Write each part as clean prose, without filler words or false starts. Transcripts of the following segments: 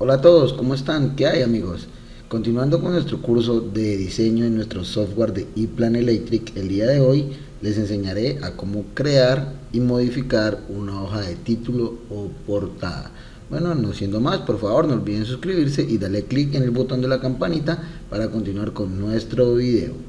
Hola a todos, ¿cómo están? ¿Qué hay, amigos? Continuando con nuestro curso de diseño en nuestro software de ePlan Electric, el día de hoy les enseñaré a cómo crear y modificar una hoja de título o portada. Bueno, no siendo más, por favor no olviden suscribirse y darle clic en el botón de la campanita para continuar con nuestro video.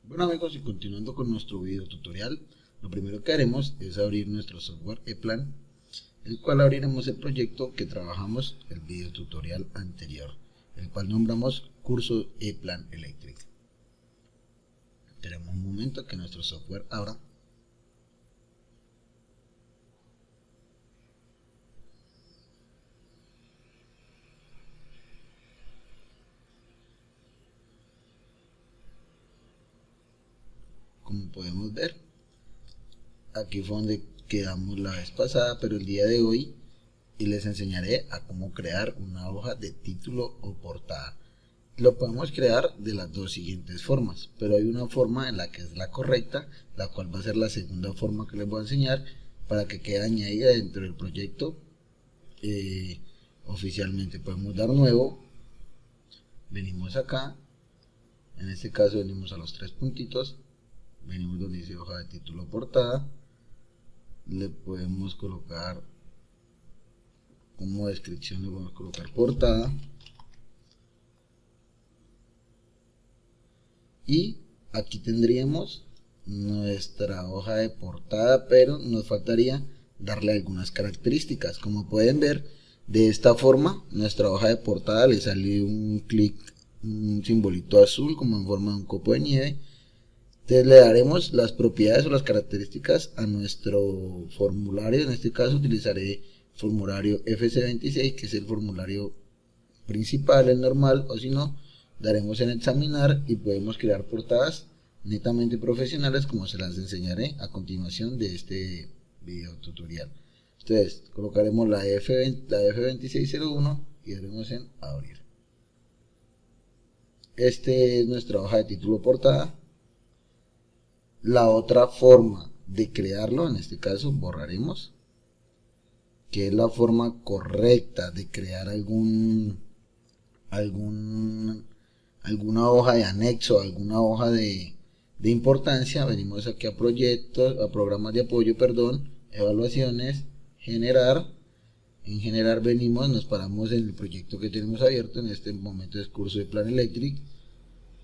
Bueno, amigos, y continuando con nuestro video tutorial, lo primero que haremos es abrir nuestro software ePlan, el cual abriremos el proyecto que trabajamos el video tutorial anterior, el cual nombramos curso ePlan Electric. Esperemos un momento que nuestro software abra. Como podemos ver, aquí fue donde quedamos la vez pasada, pero el día de hoy les enseñaré a cómo crear una hoja de título o portada. Lo podemos crear de las dos siguientes formas, pero hay una forma en la que es la correcta, la cual va a ser la segunda forma que les voy a enseñar para que quede añadida dentro del proyecto. Oficialmente podemos dar nuevo, venimos acá, en este caso venimos a los tres puntitos, venimos donde dice hoja de título portada, le podemos colocar como descripción, le podemos colocar portada, y aquí tendríamos nuestra hoja de portada, pero nos faltaría darle algunas características. Como pueden ver, de esta forma nuestra hoja de portada le sale un clic, un simbolito azul como en forma de un copo de nieve. Entonces le daremos las propiedades o las características a nuestro formulario. En este caso utilizaré formulario FC26, que es el formulario principal, el normal, o si no, daremos en examinar y podemos crear portadas netamente profesionales, como se las enseñaré a continuación de este video tutorial. Entonces colocaremos la F2601 y daremos en abrir. Este es nuestra hoja de título portada. La otra forma de crearlo, en este caso borraremos, que es la forma correcta de crear alguna hoja de anexo, alguna hoja de importancia. Venimos aquí a proyectos, a programas de apoyo, perdón, evaluaciones, generar. En generar venimos, nos paramos en el proyecto que tenemos abierto, en este momento es curso de Plan Electric,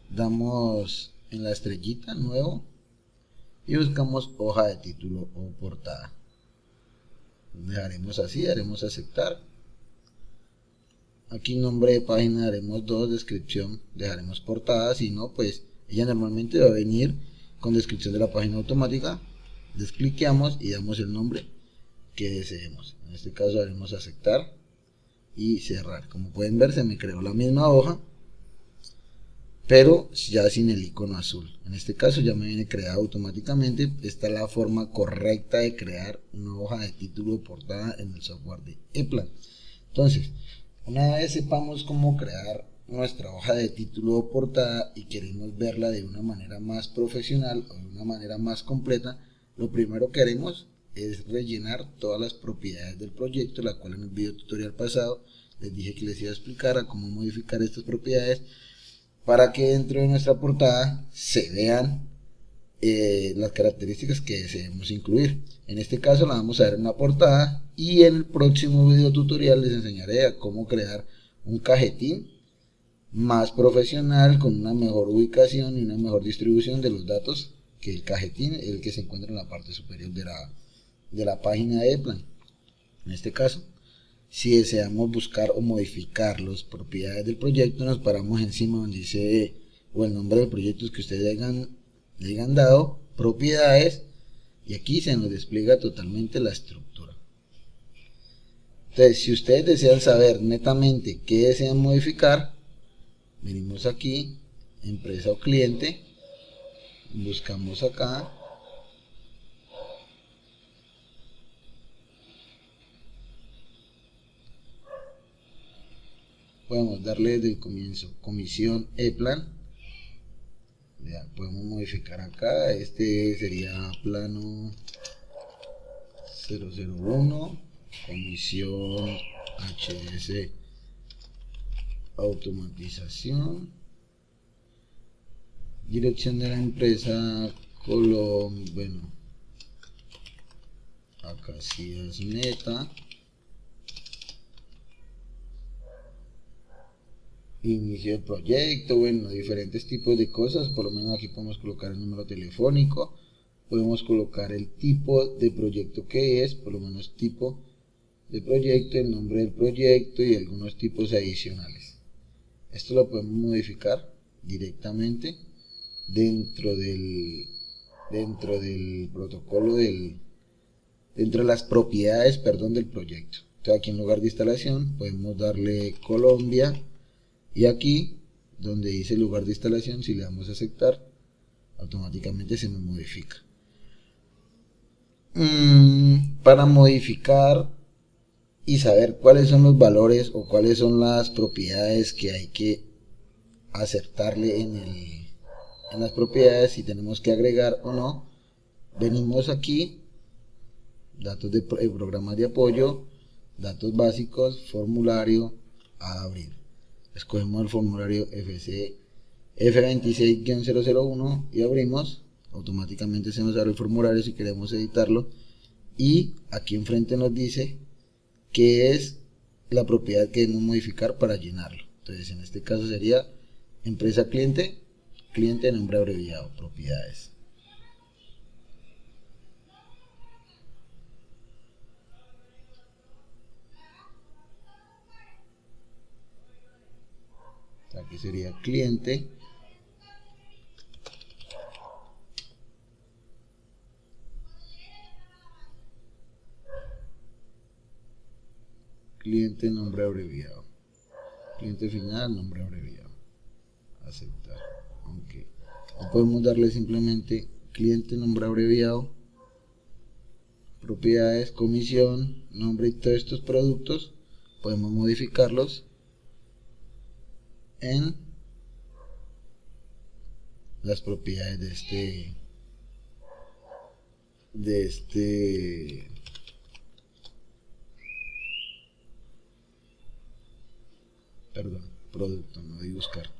damos en la estrellita, nuevo, y buscamos hoja de título o portada. Dejaremos así, haremos aceptar. Aquí nombre de página haremos 2, descripción dejaremos portada, si no pues ella normalmente va a venir con descripción de la página automática. Descliqueamos y damos el nombre que deseemos. En este caso haremos aceptar y cerrar. Como pueden ver, se me creó la misma hoja, pero ya sin el icono azul. En este caso ya me viene creada automáticamente. Esta es la forma correcta de crear una hoja de título o portada en el software de ePlan. Entonces, una vez sepamos cómo crear nuestra hoja de título o portada y queremos verla de una manera más profesional o de una manera más completa, lo primero que haremos es rellenar todas las propiedades del proyecto, la cual en el video tutorial pasado les dije que les iba a explicar a cómo modificar estas propiedades para que dentro de nuestra portada se vean las características que deseemos incluir. En este caso la vamos a ver en la portada, y en el próximo video tutorial les enseñaré a cómo crear un cajetín más profesional con una mejor ubicación y una mejor distribución de los datos que el cajetín, el que se encuentra en la parte superior de la página de ePlan. En este caso, si deseamos buscar o modificar las propiedades del proyecto, nos paramos encima donde dice o el nombre del proyecto que ustedes le hayan dado, propiedades, y aquí se nos despliega totalmente la estructura. Entonces, si ustedes desean saber netamente qué desean modificar, venimos aquí, empresa o cliente, buscamos acá, podemos darle desde el comienzo comisión E-Plan. Ya podemos modificar acá, este sería plano 001, comisión HDC automatización, dirección de la empresa Colombia, bueno, acá sí es Meta, inicio del proyecto, bueno, diferentes tipos de cosas. Por lo menos aquí podemos colocar el número telefónico, podemos colocar el tipo de proyecto que es, por lo menos tipo de proyecto, el nombre del proyecto y algunos tipos adicionales. Esto lo podemos modificar directamente dentro del protocolo dentro de las propiedades, perdón, del proyecto. Entonces aquí en lugar de instalación podemos darle Colombia, y aquí donde dice lugar de instalación, si le damos a aceptar, automáticamente se nos modifica. Para modificar y saber cuáles son los valores o cuáles son las propiedades que hay que aceptarle en las propiedades, si tenemos que agregar o no, venimos aquí, datos de programas de apoyo, datos básicos, formulario, a abrir. Escogemos el formulario F26-001 y abrimos. Automáticamente se nos abre el formulario si queremos editarlo, y aquí enfrente nos dice qué es la propiedad que debemos modificar para llenarlo. Entonces en este caso sería empresa cliente, cliente nombre abreviado, propiedades. Aquí sería cliente, cliente nombre abreviado, cliente final nombre abreviado, aceptar. Okay. O podemos darle simplemente cliente nombre abreviado, propiedades, comisión, nombre, y todos estos productos podemos modificarlos en las propiedades de este producto, no voy a buscar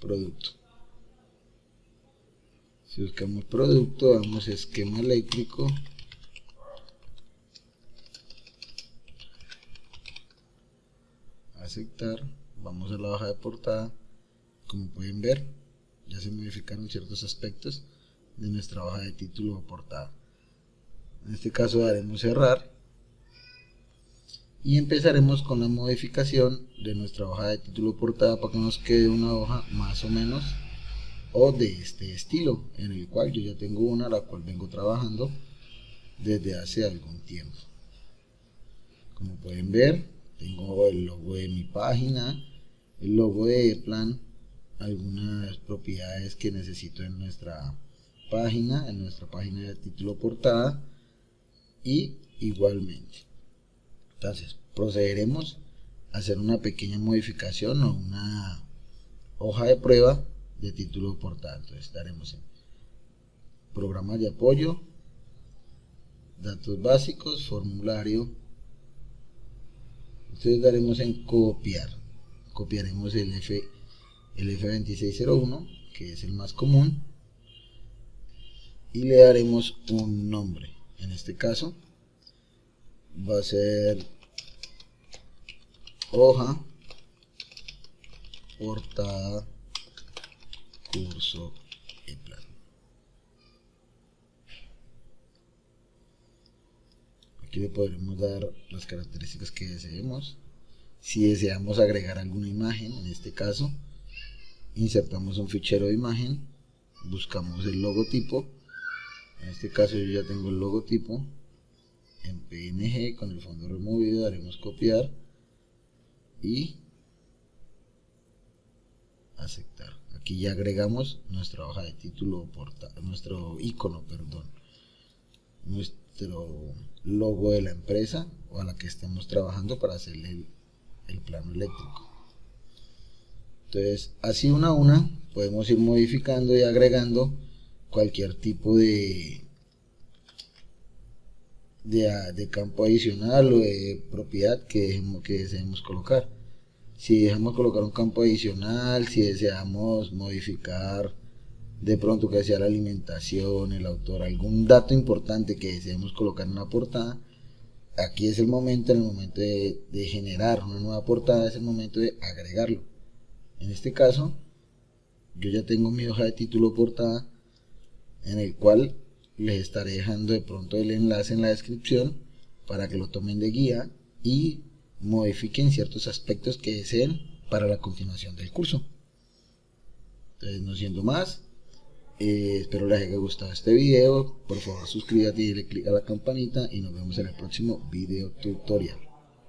producto. Si buscamos producto, damos esquema eléctrico, aceptar, vamos a la hoja de portada. Como pueden ver, ya se modificaron ciertos aspectos de nuestra hoja de título o portada. En este caso daremos cerrar y empezaremos con la modificación de nuestra hoja de título o portada para que nos quede una hoja más o menos o de este estilo, en el cual yo ya tengo una, la cual vengo trabajando desde hace algún tiempo. Como pueden ver, tengo el logo de mi página, el logo de E-Plan, algunas propiedades que necesito en nuestra página de título portada, y igualmente. Entonces procederemos a hacer una pequeña modificación o una hoja de prueba de título portada. Entonces estaremos en programas de apoyo, datos básicos, formulario. Entonces daremos en copiar, copiaremos el F2601, que es el más común, y le daremos un nombre. En este caso va a ser hoja portada curso E-Plan. Aquí le podremos dar las características que deseemos. Si deseamos agregar alguna imagen, en este caso insertamos un fichero de imagen, buscamos el logotipo. En este caso yo ya tengo el logotipo en PNG con el fondo removido, daremos copiar y aceptar. Aquí ya agregamos nuestra hoja de título o portada, nuestro icono, perdón. nuestro logo de la empresa o a la que estemos trabajando para hacerle el plano eléctrico. Entonces, así una a una podemos ir modificando y agregando cualquier tipo de campo adicional o de propiedad que deseemos colocar. Si dejamos colocar un campo adicional, si deseamos modificar de pronto que sea la alimentación, el autor, algún dato importante que deseemos colocar en una portada, aquí es el momento, en el momento de generar una nueva portada, es el momento de agregarlo. En este caso, yo ya tengo mi hoja de título portada, en el cual les estaré dejando de pronto el enlace en la descripción para que lo tomen de guía y modifiquen ciertos aspectos que deseen para la continuación del curso. Entonces, no siendo más, espero les haya gustado este video. Por favor, suscríbete y dale click a la campanita y nos vemos en el próximo video tutorial.